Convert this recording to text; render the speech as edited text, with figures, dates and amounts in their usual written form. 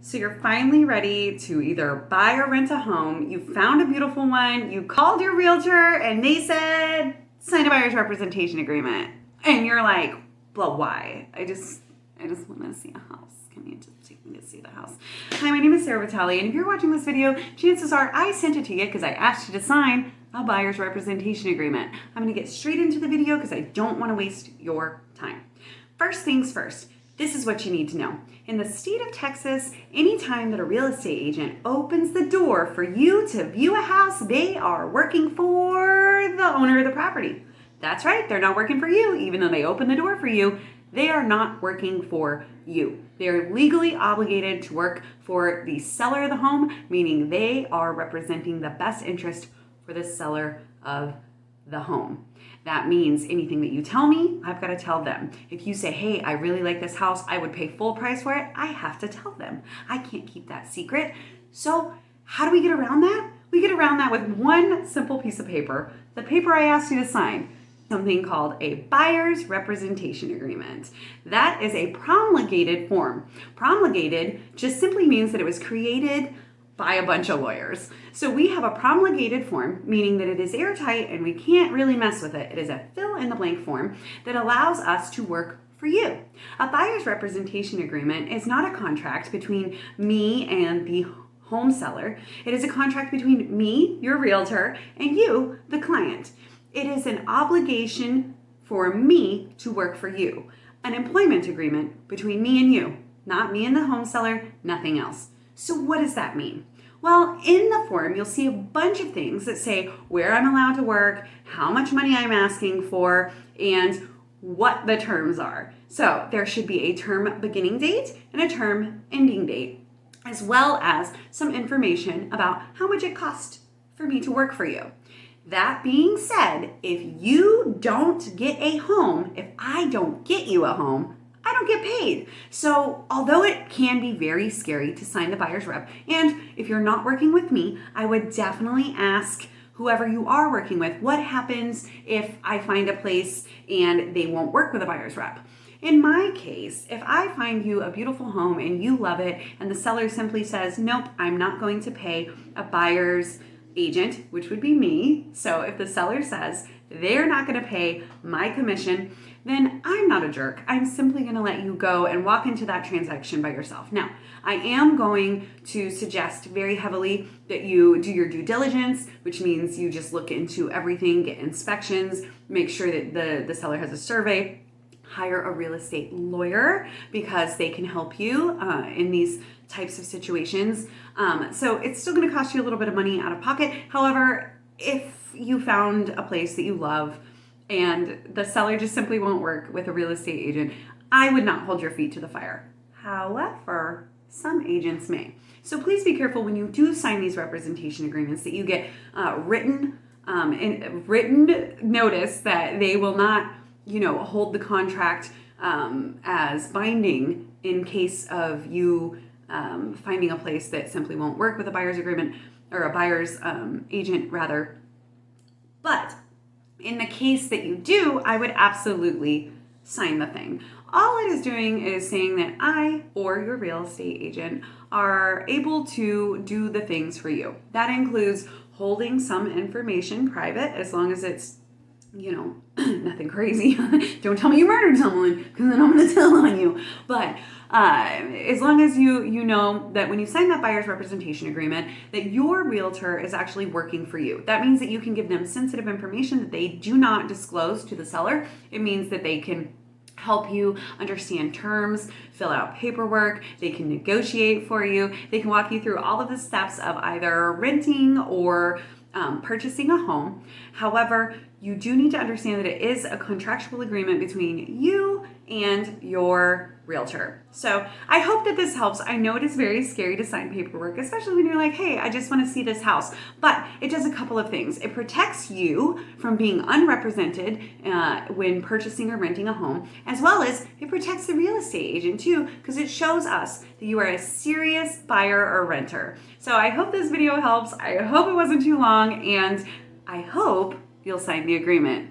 So you're finally ready to either buy or rent a home. You found a beautiful one. You called your realtor and they said, sign a buyer's representation agreement. And you're like, well, why? I just want to see a house. Can you just take me to see the house? Hi, my name is Sara Bettale, and if you're watching this video, chances are I sent it to you because I asked you to sign a buyer's representation agreement. I'm going to get straight into the video because I don't want to waste your time. First things first, this is what you need to know. In the state of Texas, anytime that a real estate agent opens the door for you to view a house, they are working for the owner of the property. That's right, they're not working for you, even though they open the door for you. They are not working for you. They are legally obligated to work for the seller of the home, meaning they are representing the best interest for the seller of the home. That means anything that you tell me, I've got to tell them. If you say, hey, I really like this house, I would pay full price for it, I have to tell them. I can't keep that secret. So how do we get around that? We get around that with one simple piece of paper, the paper I asked you to sign. Something called a buyer's representation agreement. That is a promulgated form. Promulgated just simply means that it was created by a bunch of lawyers. So we have a promulgated form, meaning that it is airtight and we can't really mess with it. It is a fill in the blank form that allows us to work for you. A buyer's representation agreement is not a contract between me and the home seller. It is a contract between me, your realtor, and you, the client. It is an obligation for me to work for you. An employment agreement between me and you, not me and the home seller, nothing else. So what does that mean? Well, in the form, you'll see a bunch of things that say where I'm allowed to work, how much money I'm asking for, and what the terms are. So there should be a term beginning date and a term ending date, as well as some information about how much it costs for me to work for you. That being said, if you don't get a home, if I don't get you a home, I don't get paid. So although it can be very scary to sign the buyer's rep, and if you're not working with me, I would definitely ask whoever you are working with, what happens if I find a place and they won't work with a buyer's rep? In my case, if I find you a beautiful home and you love it, and the seller simply says, nope, I'm not going to pay a buyer's agent, which would be me. So if the seller says they're not going to pay my commission, then I'm not a jerk. I'm simply going to let you go and walk into that transaction by yourself. Now, I am going to suggest very heavily that you do your due diligence, which means you just look into everything, get inspections, make sure that the seller has a survey. Hire a real estate lawyer because they can help you in these types of situations. So it's still going to cost you a little bit of money out of pocket. However, if you found a place that you love and the seller just simply won't work with a real estate agent, I would not hold your feet to the fire. However, some agents may. So please be careful when you do sign these representation agreements that you get written notice that they will not hold the contract as binding in case of you finding a place that simply won't work with a buyer's agreement or a buyer's agent rather. But in the case that you do, I would absolutely sign the thing. All it is doing is saying that I or your real estate agent are able to do the things for you. That includes holding some information private as long as it's nothing crazy. Don't tell me you murdered someone because then I'm going to tell on you. But as long as you know that when you sign that buyer's representation agreement, that your realtor is actually working for you. That means that you can give them sensitive information that they do not disclose to the seller. It means that they can help you understand terms, fill out paperwork, they can negotiate for you, they can walk you through all of the steps of either renting or purchasing a home. However, you do need to understand that it is a contractual agreement between you and your realtor. So I hope that this helps. I know it is very scary to sign paperwork, especially when you're like, hey, I just want to see this house. But it does a couple of things. It protects you from being unrepresented when purchasing or renting a home, as well as it protects the real estate agent too, because it shows us that you are a serious buyer or renter. So I hope this video helps. I hope it wasn't too long, and I hope you'll sign the agreement.